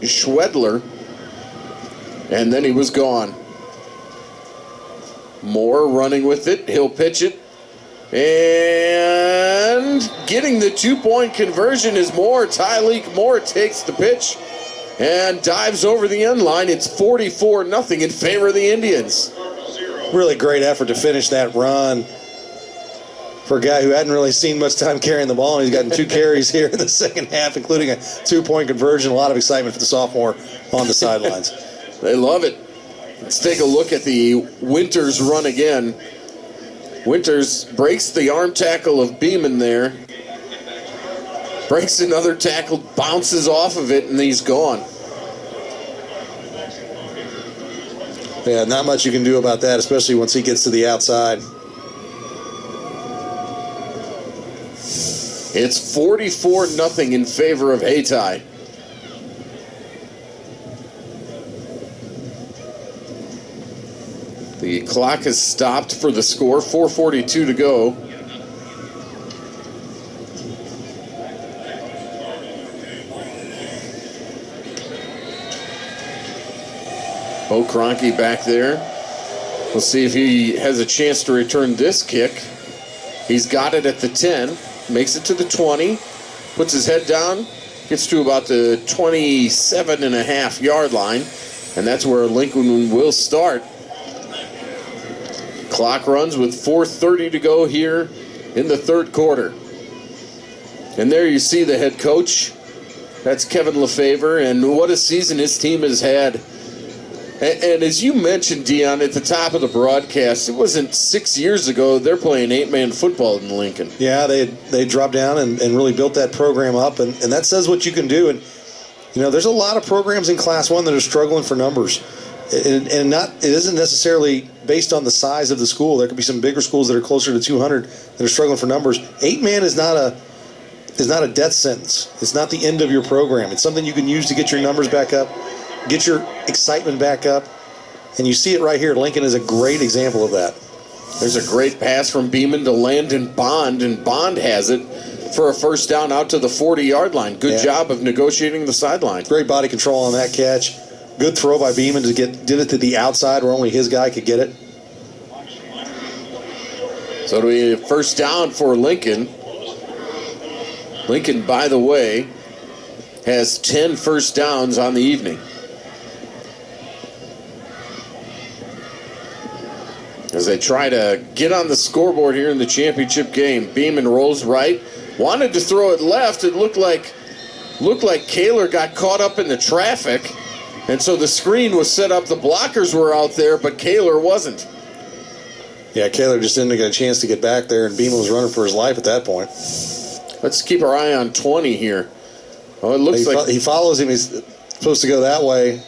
Schwedler, and then he was gone. Moore running with it. He'll pitch it. And getting the 2-point conversion is Moore. Tyleek Moore takes the pitch and dives over the end line. It's 44-0 in favor of the Indians. Really great effort to finish that run for a guy who hadn't really seen much time carrying the ball, and he's gotten 2 carries here in the second half, including a 2-point conversion. A lot of excitement for the sophomore on the sidelines. They love it. Let's take a look at the Winters run again. Winters breaks the arm tackle of Beeman there. Breaks another tackle, bounces off of it, and he's gone. Yeah, not much you can do about that, especially once he gets to the outside. It's 44-0 in favor of Hayti. The clock has stopped for the score, 4:42 to go. Bo Kroenke back there. We'll see if he has a chance to return this kick. He's got it at the 10, makes it to the 20, puts his head down, gets to about the 27.5-yard line, and that's where Lincoln will start. Clock runs with 4:30 to go here in the third quarter. And there you see the head coach. That's Kevin Lefevre, and what a season his team has had. And as you mentioned, Dion, at the top of the broadcast, it wasn't 6 years ago they're playing 8-man football in Lincoln. Yeah, they dropped down and really built that program up, and that says what you can do. And, you know, there's a lot of programs in Class 1 that are struggling for numbers. And it isn't necessarily based on the size of the school. There could be some bigger schools that are closer to 200 that are struggling for numbers. 8-man is not a death sentence. It's not the end of your program. It's something you can use to get your numbers back up, get your excitement back up. And you see it right here. Lincoln is a great example of that. There's a great pass from Beeman to Landon Bond, and Bond has it for a first down out to the 40-yard line. Good job of negotiating the sideline. Great body control on that did Good throw by Beeman to did it to the outside where only his guy could get it. So do we first down for Lincoln. Lincoln, by the way, has 10 first downs on the evening. As they try to get on the scoreboard here in the championship game. Beeman rolls right. Wanted to throw it left. It looked like Kaler got caught up in the traffic. And so the screen was set up. The blockers were out there, but Kaler wasn't. Yeah, Kaler just didn't get a chance to get back there, and Beeman was running for his life at that point. Let's keep our eye on 20 here. Oh, it looks like he follows him. He's supposed to go that way.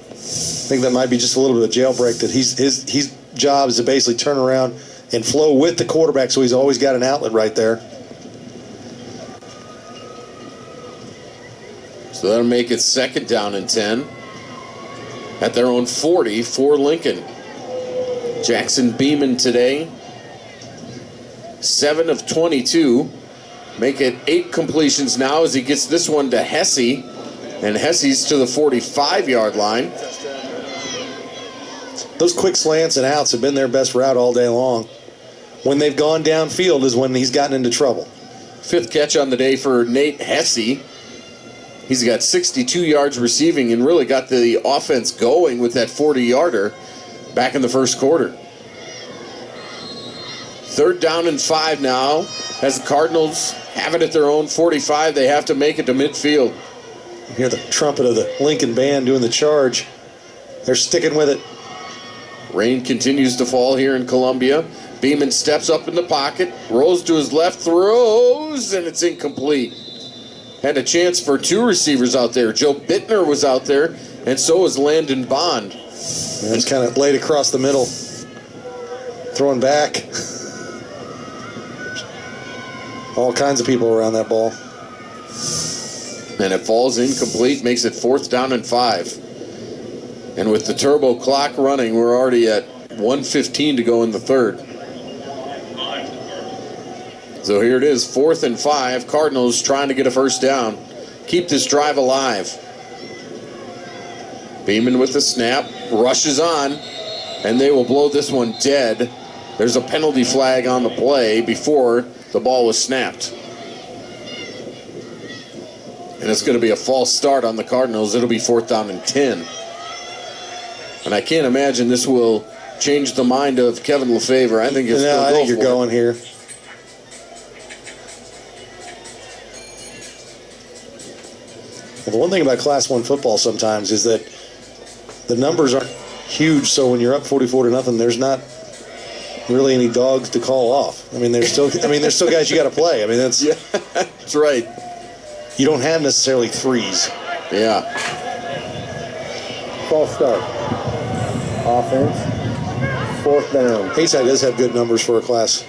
I think that might be just a little bit of jailbreak. That his job is to basically turn around and flow with the quarterback, so he's always got an outlet right there. So that'll make it second down and 10 at their own 40 for Lincoln. Jackson Beeman today, 7 of 22. Make it 8 completions now as he gets this one to Hesse. And Hesse's to the 45-yard line. Those quick slants and outs have been their best route all day long. When they've gone downfield is when he's gotten into trouble. 5th catch on the day for Nate Hesse. He's got 62 yards receiving and really got the offense going with that 40-yarder back in the first quarter. 3rd down and 5 now. As the Cardinals have it at their own 45, they have to make it to midfield. You hear the trumpet of the Lincoln band doing the charge. They're sticking with it. Rain continues to fall here in Columbia. Beeman steps up in the pocket, rolls to his left, throws, and it's incomplete. Had a chance for 2 receivers out there. Joe Bittner was out there, and so was Landon Bond. And it's kind of laid across the middle. Throwing back. All kinds of people around that ball. And it falls incomplete, makes it 4th down and 5. And with the turbo clock running, we're already at 1:15 to go in the third. So here it is, 4th and 5. Cardinals trying to get a first down. keep this drive alive. Beeman with the snap, rushes on, and they will blow this one dead. There's a penalty flag on the play before the ball was snapped. And it's going to be a false start on the Cardinals. It'll be 4th down and 10. And I can't imagine this will change the mind of Kevin Lefevre. I think I think you're going here. Well, the one thing about Class 1 football sometimes is that the numbers aren't huge, so when you're up 44-0, there's not really any dogs to call off. I mean, there's still guys you got to play. I mean, that's that's right. You don't have necessarily threes. Yeah. False start. Offense. 4th down. Hayti does have good numbers for a Class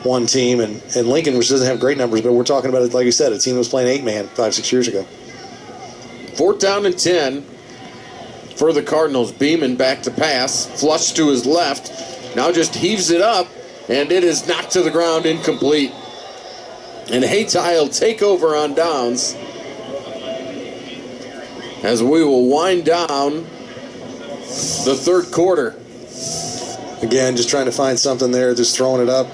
1 team, and Lincoln, which doesn't have great numbers, but we're talking about it, like you said, a team that was playing 8-man 5-6 years ago. 4th down and 10 for the Cardinals. Beeman back to pass. Flush to his left. Now just heaves it up, and it is knocked to the ground, incomplete. And Hayti will take over on downs as we will wind down the 3rd quarter. Again, just trying to find something there, just throwing it up.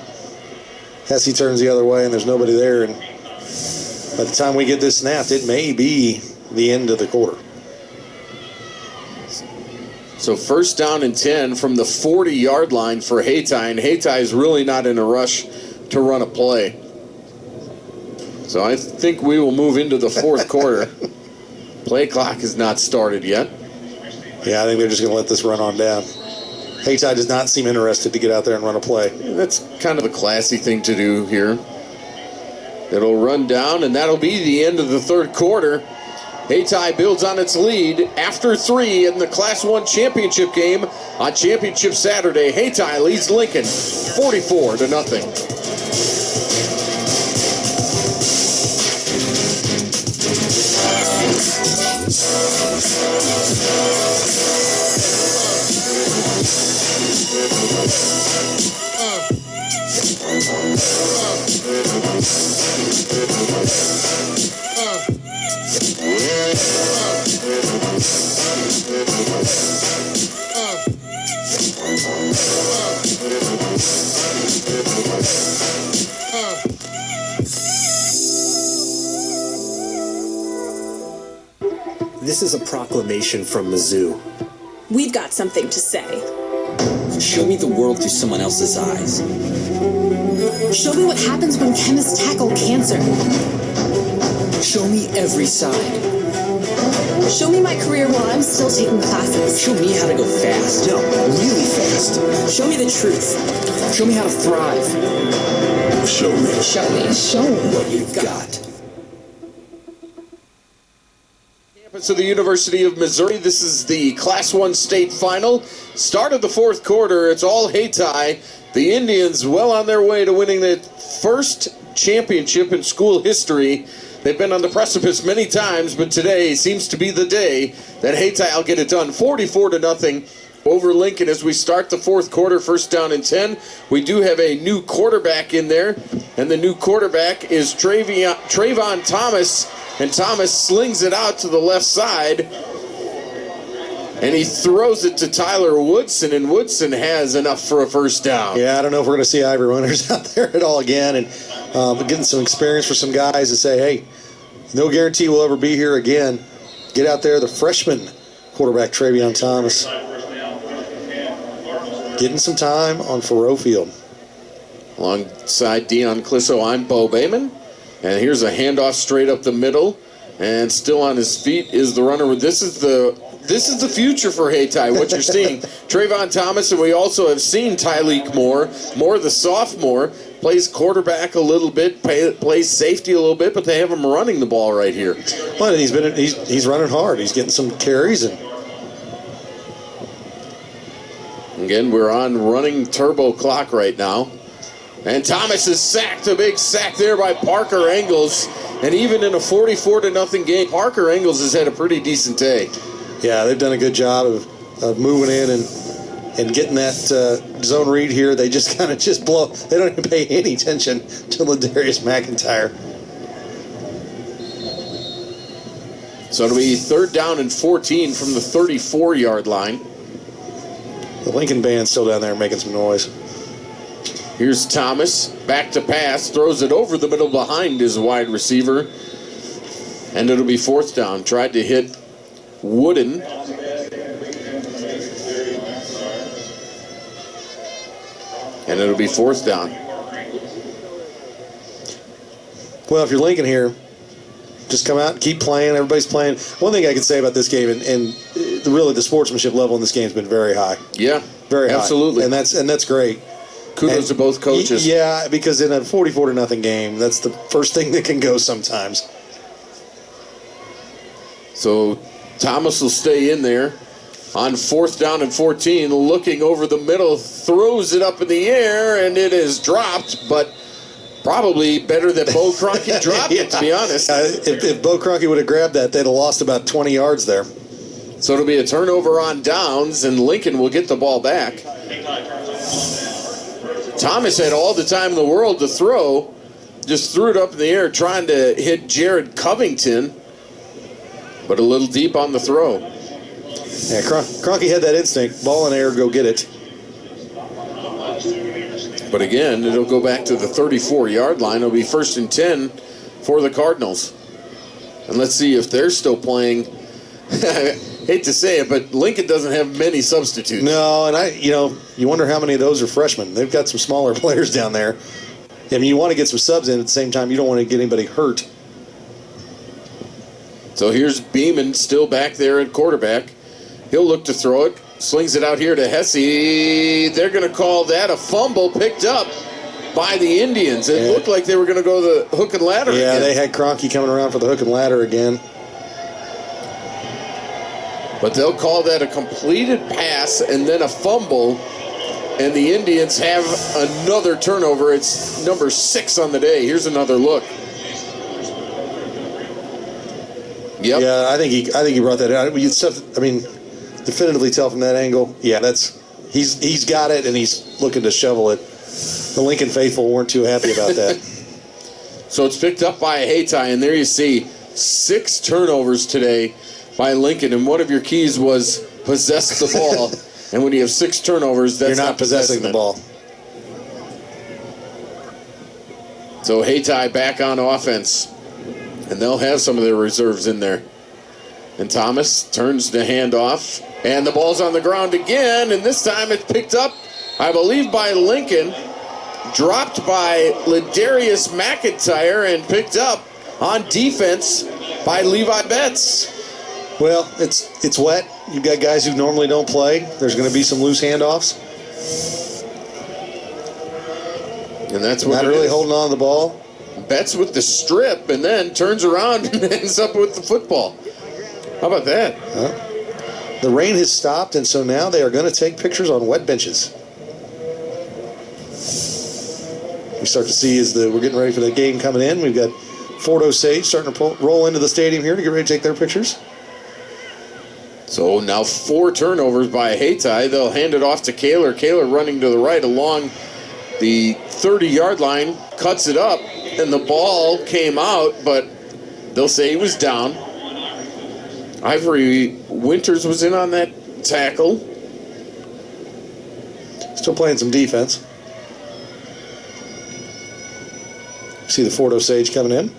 Hesse turns the other way, and there's nobody there. And by the time we get this snapped, it may be the end of the quarter. So 1st down and 10 from the 40-yard line for Hayti, and Hayti is really not in a rush to run a play. So I think we will move into the 4th quarter. Play clock has not started yet. Yeah, I think they're just going to let this run on down. Hayti does not seem interested to get out there and run a play. Yeah, that's kind of a classy thing to do here. It'll run down, and that'll be the end of the 3rd quarter. Hayti builds on its lead after 3 in the Class 1 championship game on Championship Saturday. Hayti leads Lincoln 44-0. This is a proclamation from Mizzou. We've got something to say. Show me the world through someone else's eyes. Show me what happens when chemists tackle cancer. Show me every side. Show me my career while I'm still taking classes. Show me how to go fast. No, really fast. Show me the truth. Show me how to thrive. Show me. Show me. Show me What you've got. Campus of the University of Missouri. This is the Class 1 state final. Start of the 4th quarter. It's all Hayti. The Indians well on their way to winning the first championship in school history. They've been on the precipice many times, but today seems to be the day that Hayti will get it done. 44-0 over Lincoln as we start the 4th quarter. 1st down and 10. We do have a new quarterback in there, and the new quarterback is Trayvon Thomas. And Thomas slings it out to the left side, and he throws it to Tyler Woodson, and Woodson has enough for a 1st down. Yeah, I don't know if we're going to see Ivory runners out there at all again, and getting some experience for some guys to say, hey, no guarantee we'll ever be here again. Get out there, the freshman quarterback, Trayvon Thomas, getting some time on Faroe Field. Alongside Dion Clisso, I'm Bo Bayman. And here's a handoff straight up the middle, and still on his feet is the runner. This is the future for Hayti. What you're seeing, Trayvon Thomas, and we also have seen Tyleek Moore the sophomore, plays quarterback a little bit, plays safety a little bit, but they have him running the ball right here. Well, he's running hard. He's getting some carries, and again we're on running turbo clock right now. And Thomas is sacked, a big sack there by Parker Engels. And even in a 44-0 game, Parker Engels has had a pretty decent day. Yeah, they've done a good job of moving in and getting that zone read here. They just kind of blow. They don't even pay any attention to Ladarius McIntyre. So it'll be 3rd down and 14 from the 34-yard line. The Lincoln band's still down there making some noise. Here's Thomas, back to pass, throws it over the middle behind his wide receiver. And it'll be 4th down. Tried to hit Wooden. And it'll be 4th down. Well, if you're Lincoln here, just come out and keep playing. Everybody's playing. One thing I can say about this game, and really the sportsmanship level in this game has been very high. Yeah, very high. Absolutely. And that's great. Kudos to both coaches. Yeah, because in a 44-0 game, that's the first thing that can go sometimes. So Thomas will stay in there on 4th down and 14, looking over the middle, throws it up in the air, and it is dropped, but probably better that Bo Kroenke dropped it, to be honest. If Bo Kroenke would have grabbed that, they'd have lost about 20 yards there. So it'll be a turnover on downs, and Lincoln will get the ball back. Thomas had all the time in the world to throw, just threw it up in the air trying to hit Jared Covington, but a little deep on the throw. Yeah, Kroenke had that instinct. Ball in air, go get it. But again, it'll go back to the 34-yard line. It'll be 1st and 10 for the Cardinals. And let's see if they're still playing. I hate to say it, but Lincoln doesn't have many substitutes. No, and you wonder how many of those are freshmen. They've got some smaller players down there. I mean, you want to get some subs in at the same time. You don't want to get anybody hurt. So here's Beeman still back there at quarterback. He'll look to throw it. Slings it out here to Hesse. They're going to call that a fumble picked up by the Indians. It looked like they were going to go the hook and ladder again. Yeah, they had Kroenke coming around for the hook and ladder again. But they'll call that a completed pass and then a fumble. And the Indians have another turnover. It's number 6 on the day. Here's another look. Yep. Yeah, I think he brought that out. Definitively tell from that angle. Yeah, he's got it, and he's looking to shovel it. The Lincoln faithful weren't too happy about that. So it's picked up by Hayti, and there you see 6 turnovers today by Lincoln, and one of your keys was possess the ball. And when you have 6 turnovers, that's you're not possessing the ball. So Hayti back on offense, and they'll have some of their reserves in there. And Thomas turns the hand off, and the ball's on the ground again, and this time it's picked up, I believe, by Lincoln, dropped by Ladarius McIntyre, and picked up on defense by Levi Betts. Well, it's wet. You've got guys who normally don't play. There's going to be some loose handoffs. And that's what not really holding on to the ball. Betts with the strip, and then turns around and ends up with the football. How about that? The rain has stopped, and so now they are going to take pictures on wet benches. We start to see we're getting ready for the game coming in. We've got Fort Osage starting to roll into the stadium here to get ready to take their pictures. So now 4 turnovers by Hayti. They'll hand it off to Kaler. Kaler running to the right along the 30-yard line, cuts it up, and the ball came out, but they'll say he was down. Ivory Winters was in on that tackle. Still playing some defense. See the Fort Osage coming in.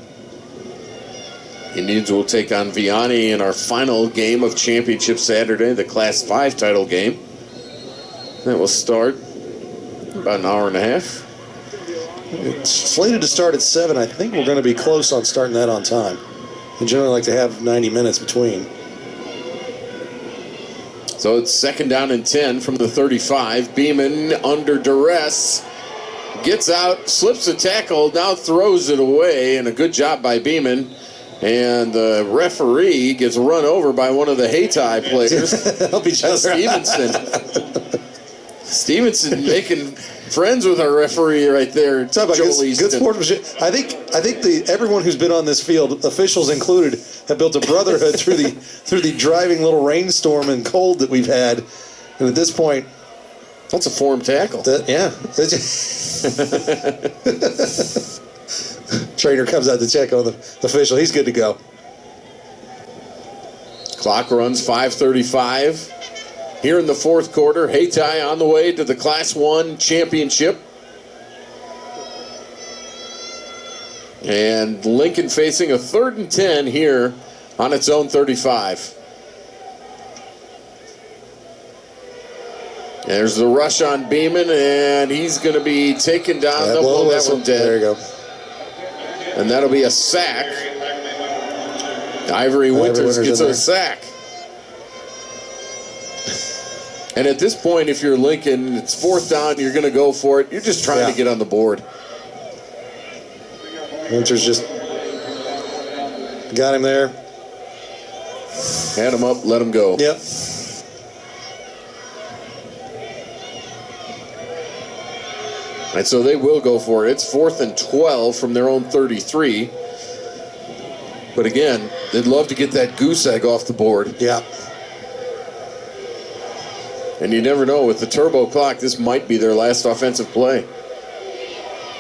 Indians will take on Vianney in our final game of Championship Saturday, the Class 5 title game. That will start about an hour and a half. It's slated to start at 7. I think we're going to be close on starting that on time. They generally like to have 90 minutes between. So it's 2nd down and 10 from the 35. Beeman under duress. Gets out, slips a tackle, now throws it away, and a good job by Beeman. And the referee gets run over by one of the Hayti players. Help each other. Stevenson. Stevenson making friends with our referee right there. Talk about good sportsmanship. I think everyone who's been on this field, officials included, have built a brotherhood through the driving little rainstorm and cold that we've had. And at this point, that's a form tackle. Yeah. Trainer comes out to check on the official. He's good to go. Clock runs 5:35. Here in the fourth quarter, Hayti on the way to the Class 1 championship. And Lincoln facing a 3rd and 10 here on its own 35. There's the rush on Beeman, and he's going to be taken down. They'll blow that one dead. There you go. And that'll be a sack. Ivory Winters gets a sack. And at this point, if you're Lincoln, it's 4th down, you're going to go for it. You're just trying to get on the board. Winters just got him there. Hand him up, let him go. Yep. And so they will go for it. It's 4th and 12 from their own 33. But again, they'd love to get that goose egg off the board. Yeah. And you never know, with the turbo clock, this might be their last offensive play.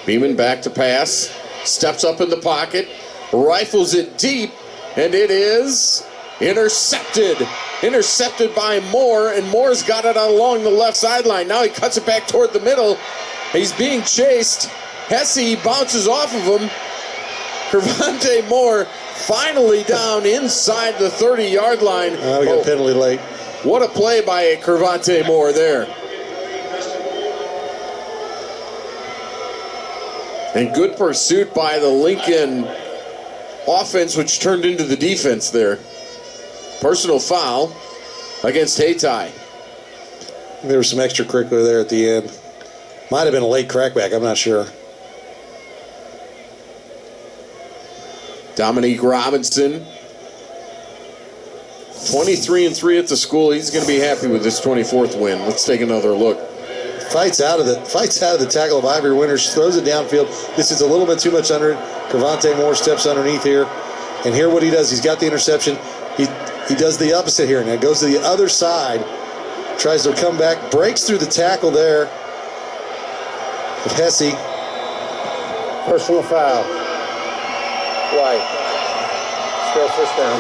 Beeman back to pass, steps up in the pocket, rifles it deep, and it is intercepted. Intercepted by Moore, and Moore's got it along the left sideline. Now he cuts it back toward the middle. He's being chased. Hesse bounces off of him. Kervonte Moore finally down inside the 30-yard line. We got a penalty late. What a play by Kervonte Moore there. And good pursuit by the Lincoln offense, which turned into the defense there. Personal foul against Hayti. There was some extracurricular there at the end. Might have been a late crackback, I'm not sure. Dominique Robinson, 23-3 at the school. He's going to be happy with this 24th win. Let's take another look. Fights out of the tackle of Ivory Winters, throws it downfield. This is a little bit too much under it. Kervonte Moore steps underneath here. And here what he does, he's got the interception. He does the opposite here. Now goes to the other side, tries to come back, breaks through the tackle there of Hesse. Personal foul. White. Still 1st down.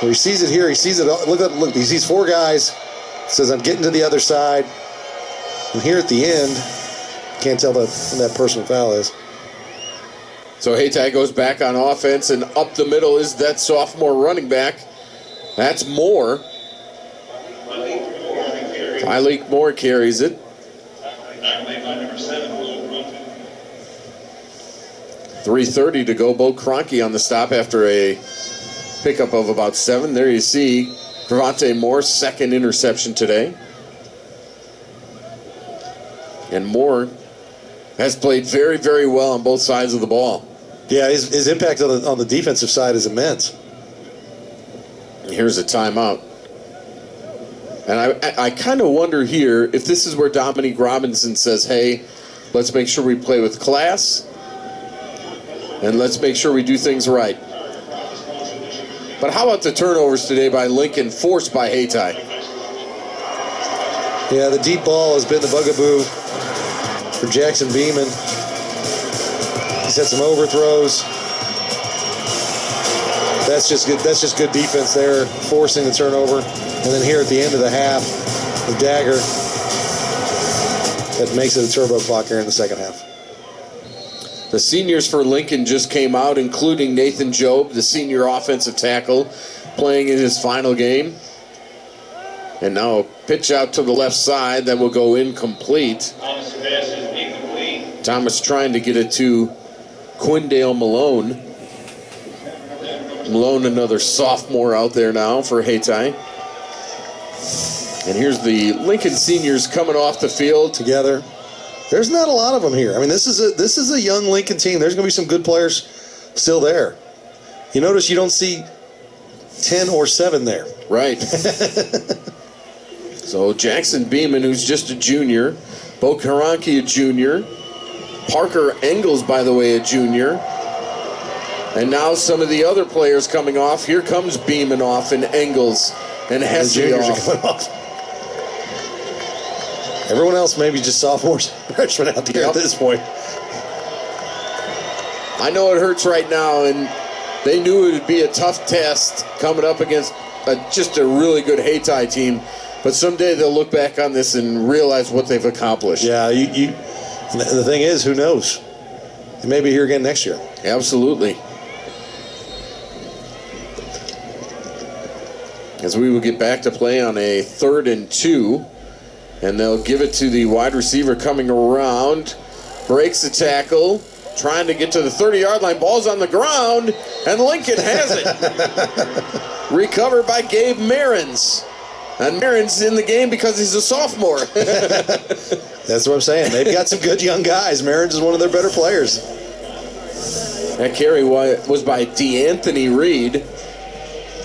Well, he sees it here. He sees it. Look. He sees 4 guys. Says, I'm getting to the other side. And here at the end, can't tell when that personal foul is. So Hayti goes back on offense, and up the middle is that sophomore running back. That's Moore. Tyleek Moore carries it. 3:30 to go. Bo Kroenke on the stop after a pickup of about 7. There you see Kervonte Moore's 2nd interception today. And Moore has played very, very well on both sides of the ball. Yeah, his impact on the defensive side is immense. Here's a timeout. And I kind of wonder here if this is where Dominique Robinson says, hey, let's make sure we play with class, and let's make sure we do things right. But how about the turnovers today by Lincoln, forced by Hayti? Yeah, the deep ball has been the bugaboo for Jackson Beeman. He's had some overthrows. That's just good defense there, forcing the turnover. And then here at the end of the half, the dagger that makes it a turbo clock here in the second half. The seniors for Lincoln just came out, including Nathan Jobe, the senior offensive tackle, playing in his final game. And now a pitch out to the left side that will go incomplete. Thomas trying to get it to Quindale Malone. Malone, another sophomore out there now for Hayti. And here's the Lincoln seniors coming off the field together. There's not a lot of them here. I mean, this is a young Lincoln team. There's going to be some good players still there. You notice you don't see 10 or 7 there. Right. So Jackson Beeman, who's just a junior. Bo Kroenke, a junior. Parker Engels, by the way, a junior. And now some of the other players coming off. Here comes Beeman off, and Engels and Hesse off. Everyone else maybe just sophomores, freshmen out here at this point. I know it hurts right now, and They knew it would be a tough test coming up against just a really good Hayti team. But someday they'll look back on this and realize what they've accomplished. Yeah, the thing is, who knows? They may be here again next year. Absolutely. As we will get back to play on a 3rd and 2. And they'll give it to the wide receiver coming around. Breaks the tackle. Trying to get to the 30-yard line. Ball's on the ground. And Lincoln has it. Recovered by Gabe Marins. And Marins in the game because he's a sophomore. That's what I'm saying. They've got some good young guys. Marins is one of their better players. That carry was by DeAnthony Reed.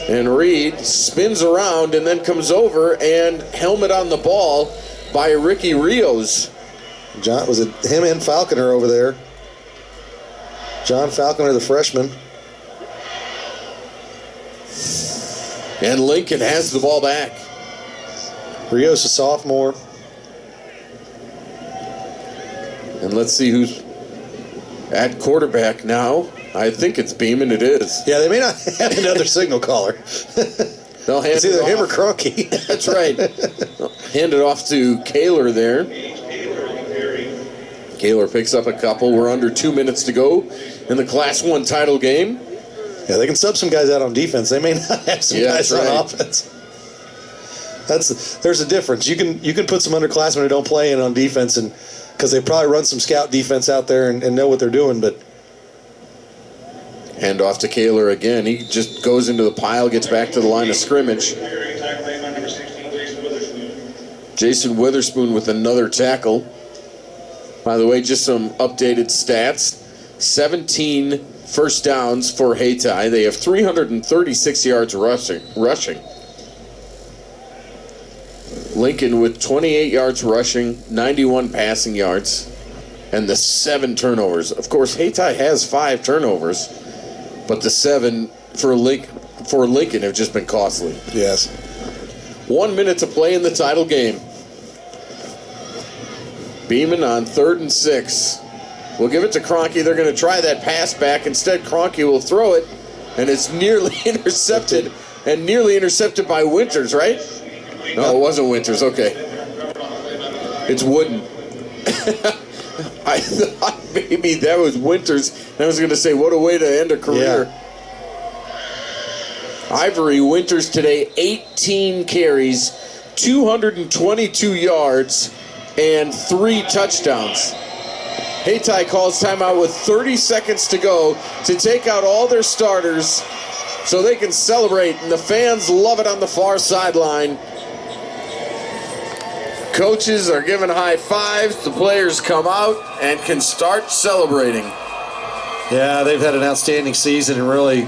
And Reed spins around and then comes over and helmet on the ball by Ricky Rios. John, was it him and Falconer over there? John Falconer, the freshman. And Lincoln has the ball back. Rios, a sophomore. And let's see who's at quarterback now. I think it's Beeman. It is. Yeah, they may not have another signal caller. They'll hand it's either it him or off. Cronky. That's right. Hand it off to Kaler there. Kaler picks up a couple. We're under 2 minutes to go in the Class 1 title game. Yeah, they can sub some guys out on defense. They may not have some guys on offense. There's a difference. You can put some underclassmen who don't play in on defense, and because they probably run some scout defense out there and know what they're doing, but. Hand off to Kaler again. He just goes into the pile, gets back to the line of scrimmage. Jason Witherspoon with another tackle. By the way, just some updated stats. 17 first downs for Hayti. They have 336 yards rushing. Lincoln with 28 yards rushing, 91 passing yards, and the 7 turnovers. Of course, Hayti has 5 turnovers, but the 7 for Lincoln have just been costly. Yes. 1 minute to play in the title game. Beeman on 3rd and 6. We'll give it to Cronky. They're going to try that pass back. Instead, Cronky will throw it, and it's nearly intercepted, and nearly intercepted by Winters, right? No, it wasn't Winters. Okay. It's Wooden. I thought maybe that was Winters. I was going to say, what a way to end a career. Yeah. Ivory Winters today, 18 carries, 222 yards, and 3 touchdowns. Hayti calls timeout with 30 seconds to go to take out all their starters so they can celebrate, and the fans love it on the far sideline. Coaches are giving high fives. The players come out and can start celebrating. Yeah, they've had an outstanding season and really